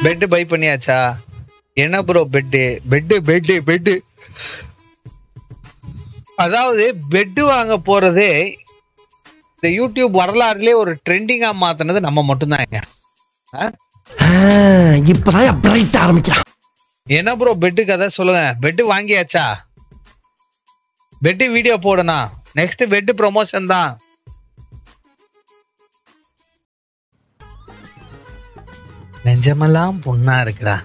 Bed பை பண்ணியாச்சா? என்ன bro bet bet bet bet? அதாவது பெட் வாங்க போறதே இந்த யூடியூப் வரலாறுலயே ஒரு ட்ரெண்டிங்கா மாத்தினது நம்ம மட்டும்தான். இப்பதான் பிரைட் ஆரம்பிக்கிறான். என்ன ப்ரோ பெட்டு கதை சொல்லுங்க. பெட் வாங்கியாச்சா? பெட் வீடியோ போடனா? நெக்ஸ்ட் பெட் ப்ரொமோஷன் தான். நெஞ்சமெல்லாம் பொண்ணா இருக்குடா,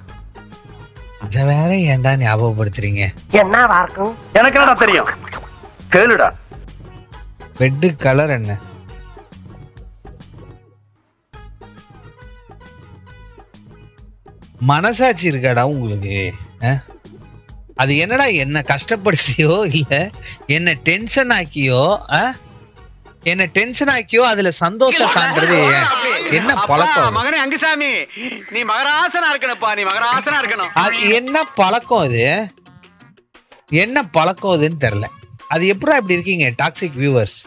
அத வேற ஏன்டா ஞாபகப்படுத்துறீங்க? என்னவா இருக்கும்? எனக்கு என்னடா தெரியும், கேளுடா. பெட் கலர் என்ன? மனசாட்சி இருக்காடா உங்களுக்கு? அது என்னடா என்ன கஷ்டப்படுத்தியோ இல்ல என்ன டென்ஷன் ஆக்கியோ? என்ன டென்ஷன் ஆக்கியோ அதுல சந்தோஷம் காண்றது என்ன பழக்கம்? மகனே அங்குசாமி, நீ மகராசனா இருக்கணும்ப்பா, நீ மகராசனா இருக்கணும். அது என்ன பழக்கம்? இது என்ன பழக்கம் இதுன்னு தெரியல. அது எப்படா இப்படி இருக்கீங்க டாக்ஸிக் வியூவர்ஸ்?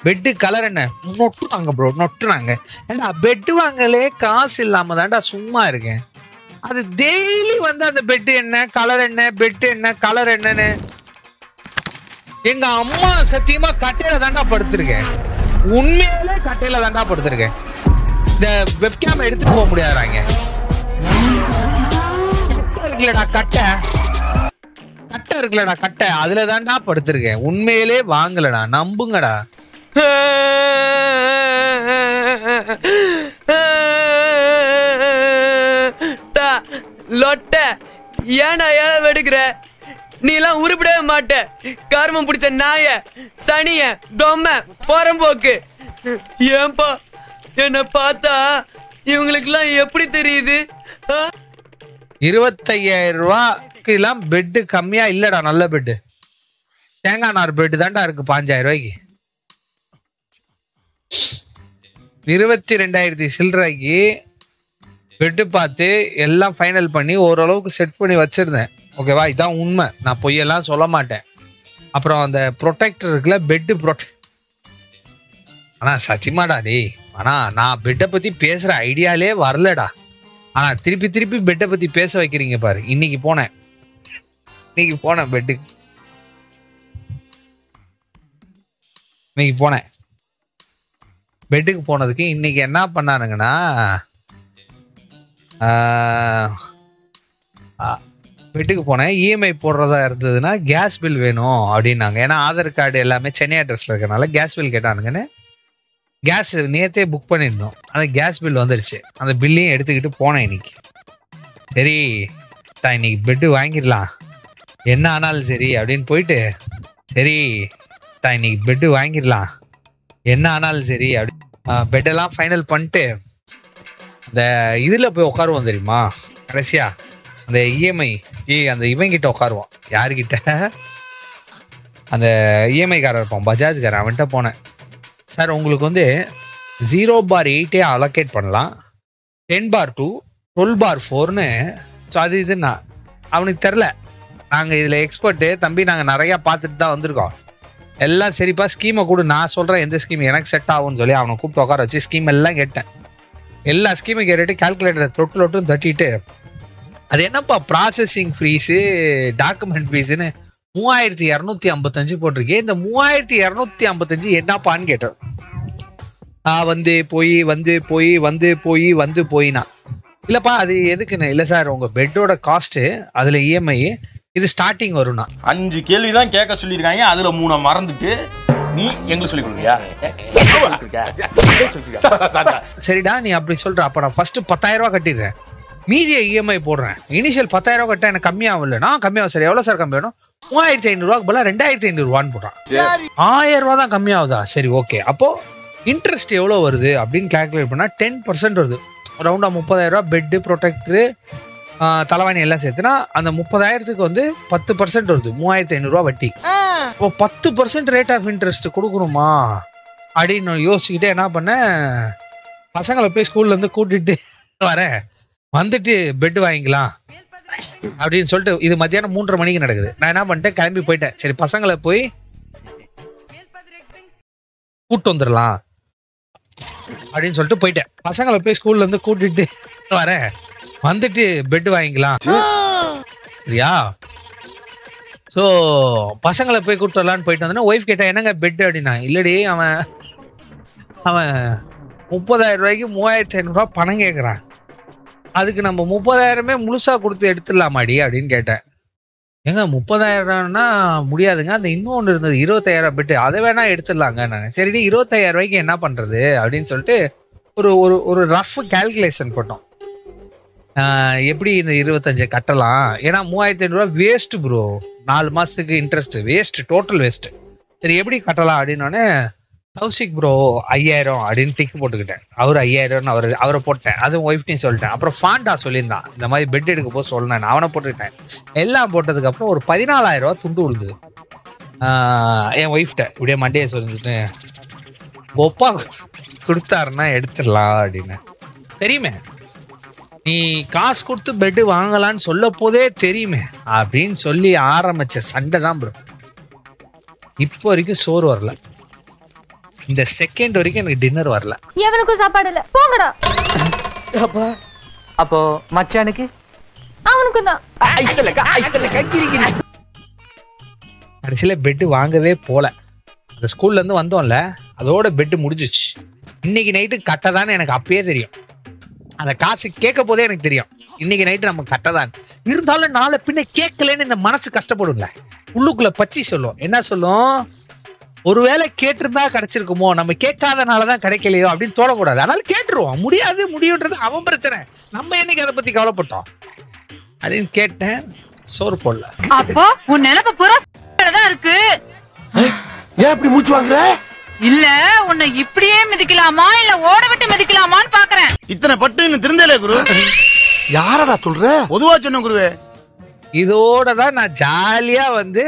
பெட்டு கலர் என்ன? நொட்டுறாங்க ப்ரோ, நொட்டுறாங்க. ஏண்டா பெட்டு வாங்கலே காசு இல்லாம தான்டா சும்மா இருக்கேன். அது டெய்லி வந்து அந்த பெட் என்ன கலர் என்ன, பெட் என்ன கலர் என்னன்னு. எங்க அம்மா சத்தியமா கட்டையில தாண்டா படுத்திருக்கேன், உண்மையிலே கட்டையில தாண்டா படுத்திருக்கேன். இந்த வெப்கேம் எடுத்துட்டு போக முடியாதுறாங்க. இருக்குல்லடா கட்டை, கட்டை இருக்குல்லடா கட்டை, அதுல தாண்டா படுத்திருக்கேன். உண்மையிலே வாங்கலடா, நம்புங்கடா. லொட்ட ஏன்டா ஏழை வெடுக்கிற? நீ எல்லாம் உருப்படவே மாட்ட. கர்மம் பிடிச்ச நாய, சனிய, பொம்மை, போறம்போக்கு. ஏன்பா என்ன பார்த்தா இவங்களுக்கு எல்லாம் எப்படி தெரியுது? 25,000 ரூபாய்க்கு எல்லாம் பெட்டு கம்மியா இல்லடா. நல்ல பெட்டு தேங்காய் நார் பெட்டு தாண்டா இருக்கு 5,000 ரூபாய்க்கு. 22,000 சில்லறைக்கு பெட்டு பார்த்து எல்லாம் ஃபைனல் பண்ணி ஓரளவுக்கு செட் பண்ணி வச்சிருந்தேன். ஓகேவா, இதான் உண்மை, நான் பொய்யெல்லாம் சொல்ல மாட்டேன். அப்புறம் அந்த ப்ரொடெக்டர் இருக்குல்ல, பெட்டு ப்ரொடெக்ட். ஆனா சத்தியமாடா டேய், ஆனா நான் பெட்டை பத்தி பேசுற ஐடியாலே வரலடா. ஆனா திருப்பி திருப்பி பெட்டை பத்தி பேச வைக்கிறீங்க பாரு. இன்னைக்கு போனேன் பெட்டுக்கு, இன்னைக்கு போனேன் பெட்டுக்கு போனதுக்கு இன்னைக்கு என்ன பண்ணானுங்கன்னா, பெட்டுக்கு போனேன். இஎம்ஐ போடுறதா இருந்ததுன்னா கேஸ் பில் வேணும் அப்படின்னாங்க. ஏன்னா ஆதார் கார்டு எல்லாமே சென்னை அட்ரஸ்ல இருக்கனால கேஸ் பில் கேட்டானுங்கன்னு கேஸ் நேத்தே புக் பண்ணியிருந்தோம். அந்த கேஸ் பில் வந்துருச்சு. அந்த பில்லையும் எடுத்துக்கிட்டு போனேன் இன்னைக்கு. சரி தான் இன்னைக்கு பெட்டு வாங்கிடலாம் என்ன ஆனாலும் சரி அப்படின்னு போயிட்டு, சரி தான் இன்னைக்கு பெட்டு வாங்கிடலாம் என்ன ஆனாலும் சரி அப்படி பெட்டெல்லாம் ஃபைனல் பண்ணிட்டு இந்த இதுல போய் உட்காருவோம் தெரியுமா, கடைசியா அந்த இஎம்ஐ அந்த இவங்கிட்ட உட்காருவோம். யாருக்கிட்ட? அந்த இஎம்ஐ காரர் இருப்பான், பஜாஜ் காரன். அவன்கிட்ட போனேன். சார் உங்களுக்கு வந்து 0/8 அலோகேட் பண்ணலாம், 10/2, 12/4ன்னு. ஸோ அது இதுன்னா அவனுக்கு தெரில. நாங்கள் இதில் எக்ஸ்பர்ட்டு தம்பி, நாங்கள் நிறையா பார்த்துட்டு தான் வந்திருக்கோம். எல்லாம் சரிப்பா ஸ்கீமை கூட நான் சொல்கிறேன் எந்த ஸ்கீம் எனக்கு செட் ஆகும்னு சொல்லி அவனை கூப்பிட்டு உட்கார வச்சு ஸ்கீம் எல்லாம் கேட்டேன். எல்லா ஸ்கீமும் கேட்டுட்டு கால்குலேட்டரை தொட்டு தட்டிட்டு, அது என்னப்பா ப்ராசஸிங் ஃபீஸு டாக்குமெண்ட் ஃபீஸுன்னு 3255 போட்டிருக்கேன், இந்த 3255 என்னப்பான்னு கேட்டேன். வந்து போயினா இல்லப்பா அது எதுக்குன்னு. இல்லை சார் உங்க பெட்டோட காஸ்ட்டு அதுல இஎம்ஐ இது ஸ்டார்டிங் வரும்னா. 5 கேள்விதான் கேட்க சொல்லியிருக்காங்க, அதுல 3 மறந்துட்டு நீ எங்களுக்கு சொல்லி கொடுக்குறியா? சரிடா நீ அப்படி சொல்ற, அப்ப நான் ஃபர்ஸ்ட் 10,000 ரூபாய் கட்டிடுறேன், மீதியை இஎம்ஐ போடுறேன். இனிஷியல் 10,000 ரூபாய் கட்ட எனக்கு கம்மியாகும் இல்லைனா? கம்மியாகும். சரி எவ்வளவு சார் கம்மி வேணும்? 3,500 ரூபாய்க்கு போல 2,500 ரூபான்னு போடுறான். 1000 ரூபா தான் கம்மியாகுதா? சரி ஓகே, அப்போ இன்ட்ரெஸ்ட் எவ்வளவு வருது அப்படின்னு கால்குலேட் பண்ணா 10% வருது. ரவுண்டா 30,000 ரூபாய் பெட்டு ப்ரொடெக்டரு தலைவாணி எல்லாம் சேர்த்துனா அந்த 30,000க்கு வந்து 10% வருது, 3,500 ரூபாய் வட்டி. இப்போ 10% ரேட் ஆஃப் இன்ட்ரெஸ்ட் கொடுக்கணுமா அப்படின்னு யோசிச்சுக்கிட்டே என்ன பண்ணேன், பசங்களை போய் ஸ்கூல்ல இருந்து கூட்டிட்டு வரேன், வந்துட்டு பெட் வாங்கிக்கலாம் அப்படின்னு சொல்லிட்டு. இது மத்தியானம் 3:30 மணிக்கு நடக்குது. நான் என்ன பண்ணிட்டேன், கிளம்பி போயிட்டேன். சரி பசங்களை போய் கூட்டு வந்துடலாம் அப்படின்னு சொல்லிட்டு போயிட்டேன். பசங்களை போய் ஸ்கூல்ல இருந்து கூட்டிட்டு வரேன், வந்துட்டு பெட் வாங்கிக்கலாம் சரியா. ஸோ பசங்களை போய் கூப்பிட்டு வரலான்னு போயிட்டு வந்தோன்னா ஒய்ஃப் கேட்டா என்னங்க பெட் அப்படின்னா, இல்லடி அவன் 30,000 ரூபாய்க்கு 3,500 பணம் கேட்குறான், அதுக்கு நம்ம 30,000 முழுசா கொடுத்து எடுத்துடலாமாடி அப்படின்னு கேட்டேன். ஏங்க 30,000னா முடியாதுங்க, அந்த இன்னொன்று இருந்தது 25,000 பெட்டு, அதை வேணா எடுத்துடலாங்க. நான் சரி 25,000 ரூபாய்க்கு என்ன பண்றது அப்படின்னு சொல்லிட்டு ஒரு ஒரு ஒரு ரஃப் கால்குலேஷன் போட்டோம். எப்படி இந்த 25 கட்டலாம், ஏன்னா 3,500 வேஸ்ட் ப்ரோ, 4 மாசத்துக்கு இன்ட்ரெஸ்ட் வேஸ்ட், டோட்டல் வேஸ்ட். சரி எப்படி கட்டலாம் அப்படின்னோடனே தௌசிக் ப்ரோ 5,000 அப்படின்னு டிக்கு போட்டுக்கிட்டேன். அவர் 5,000 அவரை போட்டேன், அதுவும் ஒய்ஃப்டையும் சொல்லிட்டேன். அப்புறம் ஃபாண்டா சொல்லியிருந்தான் இந்த மாதிரி பெட் எடுக்க போது சொன்னேன், அவனை போட்டுக்கிட்டேன். எல்லாம் போட்டதுக்கு அப்புறம் ஒரு 14,000 ரூபா துண்டு விழுது என் ஒய்ஃப்ட. இப்படியே மண்டையை சொல்லிட்டு ஒப்பா கொடுத்தாருன்னா எடுத்துடலாம் அப்படின்னு. தெரியுமே நீ காசு கொடுத்து பெட்டு வாங்கலான்னு சொல்ல போதே தெரியுமே அப்படின்னு சொல்லி ஆரம்பிச்ச சண்டை தான் ப்ரோ. இப்போ வரைக்கும் சோறு வரல, இந்த செகண்ட் வரைக்கும் எனக்கு டின்னர் வரல. எவனுக்கும் சாப்பாடு இல்ல, போங்கடா. அப்போ மச்சானுக்கு அவனுக்கும் தான். கடைசியில பெட்டு வாங்கவே போல. அந்த ஸ்கூல்ல இருந்து வந்தோம்ல, அதோட பெட்டு முடிஞ்சிச்சு. இன்னைக்கு நைட்டு கட்டதான்னு எனக்கு அப்பயே தெரியும், அந்த காசு கேட்க போதே எனக்கு தெரியும் இன்னைக்கு நைட்டு நம்ம கட்டதான். இருந்தாலும் நாளை பின்ன கேட்கலன்னு இந்த மனசு கஷ்டப்படும்ல, உள்ளுக்குள்ள பச்சி சொல்லும். என்ன சொல்லும், ஒருவேளை கேட்டிருந்தா கிடைச்சிருக்குமோ, நம்ம கேட்காதனாலதான் கிடைக்கலையோ அப்படின்னு தோணக்கூடாது. அதனால கேட்டுருவோம், முடியாது முடியுன்றது அவன் பிரச்சனை, நம்ம என்னைக்கு அதை பத்தி கவலைப்பட்டோம் அப்படின்னு கேட்டேன். சோறு போடல. அப்போ உன் நினைப்பு பூரா தான் இருக்கு. ஏன் இப்படி மூச்சு வாங்குற? இல்ல உன்னை இப்படியே மிதிக்கலாமா இல்ல ஓட விட்டு மிதிக்கலாமான்னு பாக்குறேன். இத்தனை பட்டு இன்னும் திருந்தலே குரு. யாரடா சொல்ற? பொதுவா சொன்ன குருவே. இதோட தான் நான் ஜாலியா வந்து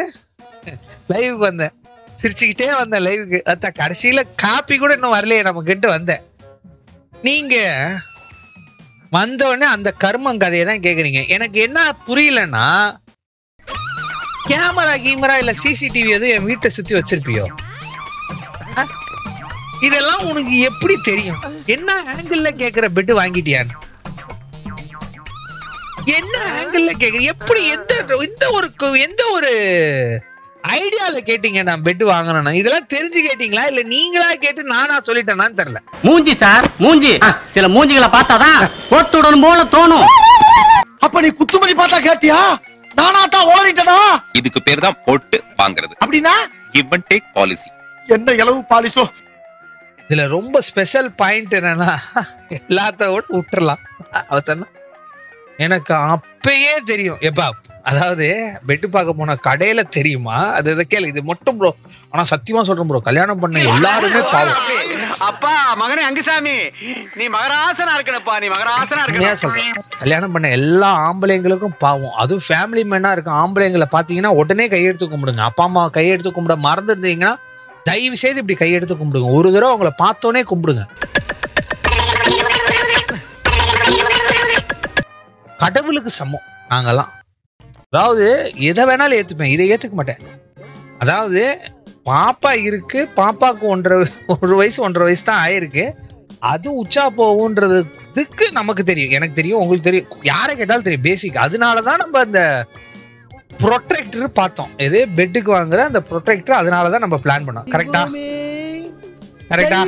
லைவுக்கு வந்தேன், சிரிச்சுக்கிட்டே வந்தேன் லைவுக்கு. அத்த கடைசியில காப்பி கூட இன்னும் வரலையே நம்ம கிட்ட வந்தேன். நீங்க வந்தோடனே அந்த கர்மம் கதையை தான் கேக்குறீங்க. எனக்கு என்ன புரியலன்னா, கேமரா கீமரா இல்ல சிசிடிவி எதுவும் என் வீட்டை சுத்தி வச்சிருப்பியோ, இதெல்லாம் உனக்கு எப்படி தெரியும்? என்ன ஆங்கிள் கேக்குற பெட்டு வாங்கிட்டியான்னு, என்ன ஆங்கிள் கேக்குற, எப்படி எந்த ஒரு ஐடியால கேட்டீங்க நான் பெட் வாங்கணும்? இதெல்லாம் தெரிஞ்சு கேட்டீங்களா இல்ல நீங்களா கேட்டு நானா சொல்லிட்டேனான்னு தெரியல. மூஞ்சி சார் மூஞ்சி, சில மூஞ்சிகளை பார்த்தாதான் போட்டுடன் போல தோணும். அப்ப நீ குத்துமதி பார்த்தா கேட்டியா? நானாட்டா ஓடிட்டனா? இதுக்கு பேர் தான் போட்டு வாங்குறது. அப்படின்னா கிவ் அண்ட் டேக் பாலிசி. என்ன இளவு பாலிசோ. இதுல ரொம்ப ஸ்பெஷல் பாயிண்ட் என்னன்னா, எல்லாத்தோட விட்டுறலாம். அவத்தன்னா எனக்கு அப்பயே தெரியும் எப்பா, அதாவது பெட்டு பார்க்க போன கடையில தெரியுமா, அது இதை கேளு, இது மட்டும் ப்ரோ. ஆனா சத்தியமா சொல்றேன் ப்ரோ, கல்யாணம் பண்ண எல்லாருமே பாவம். அப்பா மகனே அங்குசாமி, நீ மகராசனா இருக்கனப்பா, நீ மகராசனா இருக்க சொல்றேன். கல்யாணம் பண்ண எல்லா ஆம்பளைங்களுக்கும் பாவம், அதுவும் ஃபேமிலி மேனா இருக்க ஆம்பளைங்களை பாத்தீங்கன்னா உடனே கையெடுத்து கும்பிடுங்க. அப்பா அம்மா கையெடுத்து கும்பிட மறந்துருந்தீங்கன்னா தயவு செய்து இப்படி கையெடுத்து கும்பிடுங்க. ஒரு தடவை அவங்கள பார்த்தோன்னே கும்பிடுங்க. கடவுளுக்கு சமம் நாங்கெல்லாம். அதாவது எதை வேணாலும் ஏத்துப்பேன், இதை ஏத்துக்க மாட்டேன். அதாவது பாப்பா இருக்கு, பாப்பாக்கு 1 வயசு 1.5 வயசு தான் ஆயிருக்கு, அது உச்சா போகுன்றதுக்கு நமக்கு தெரியும், எனக்கு தெரியும், உங்களுக்கு தெரியும், யாரை கேட்டாலும் தெரியும் பேசிக். அதனாலதான் நம்ம அந்த ப்ரொடெக்டர் பார்த்தோம், எது பெட்டுக்கு வாங்குற அந்த ப்ரொடெக்டர், அதனாலதான் நம்ம பிளான் பண்ணோம். கரெக்டா? கரெக்டா?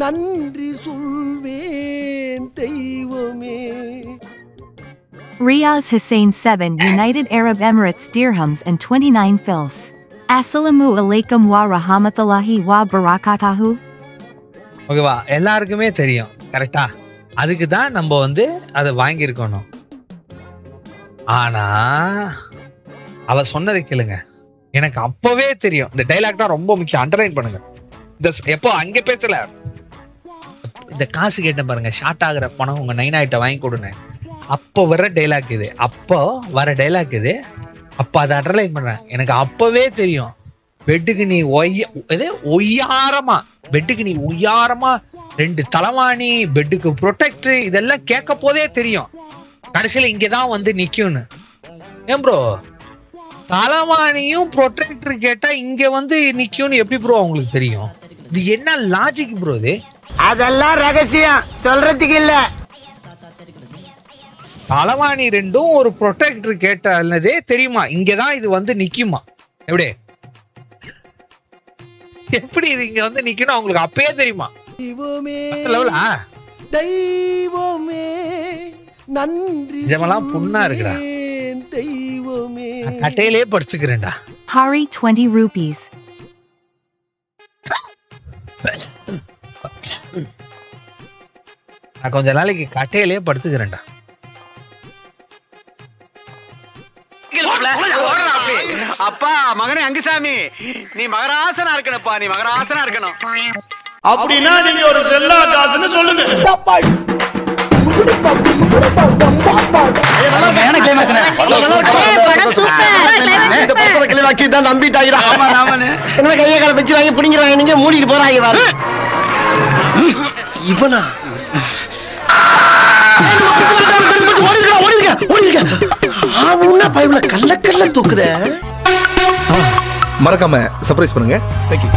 நன்றி சொல்வேன் தெய்வமே. Riyaz Hussein 7 United Arab Emirates dirhams and 29 fils. Assalamu alaikum wa rahmatullahi wa barakatuhu. ஓகேவா, எல்லாருக்குமே தெரியும். கரெக்டா? அதுக்கு தான் நம்ம வந்து அதை வாங்கியிருக்கணும். ஆனா அவ சொன்னதை கேளுங்க, எனக்கு அப்பவே தெரியும். இந்த டைலாக் தான் ரொம்ப முக்கியம், அண்டர்லைன் பண்ணுங்க. எப்போ அங்க பேசல, இந்த காசு கேட்ட பாருங்க, ஷார்ட் ஆகுற பணம் உங்க நைனாயிட்ட வாங்கி கொடுங்க, அப்போ வர டைலாக் இது, அப்போ வர டைலாக் இது. அப்ப அதை அண்டர்லைன் பண்றேன். எனக்கு அப்பவே தெரியும், பெட்டுக்கு நீ ஒய்யாரமா, பெட்டுக்கு நீ ஒய்யாரமா 2 தலவாணி, பெட்டுக்கு ப்ரொடெக்டர், இதெல்லாம் கேட்க போதே தெரியும் கடைசியில இங்கதான் வந்து நிக்கும்னு. ஏன் ப்ரோ, தலவாணியும் ப்ரொடெக்டர் கேட்டா இங்க வந்து நிக்கும்னு எப்படி ப்ரோ உங்களுக்கு தெரியும்? இது என்ன லாஜிக் ப்ரோ இது? அதெல்லாம் ரகசியம் சொல்றதுக்கு இல்ல. தலவாணி ரெண்டும் ஒரு ப்ரொடெக்டர் கேட்டதே தெரியுமா? இங்கதான் இது வந்து நிக்குமா? எப்படி இது இங்க வந்து நிக்கணும் அவங்களுக்கு அப்பயே தெரியுமா? தெய்வமே நன்றி. ஜமெல்லாம் புண்ணா இருக்குடா. தெய்வமே கட்டையிலே படுத்துக்கிறேன்டா. Hari 20 rupees. நான் கொஞ்ச நாளைக்கு கட்டையிலே படுத்துக்கிறேன்டா. அப்பா மகனே அங்குசாமி, நீ மகராசனா இருக்கணும்ப்பா, நீ மகராசனா இருக்கணும். அப்படின்னா நீங்க ஒரு செல்லா தாசுன்னு சொல்லுங்க. நம்பிட்டாங்க கையை கால வச்சு வாங்கி பிடிங்கிறாங்க. நீங்க மூடிட்டு போறாங்க பாரு. இவனா கல்ல கல்ல தூக்குத. மறக்காம சர்ப்ரைஸ் பண்ணுங்க. தேங்க்யூ.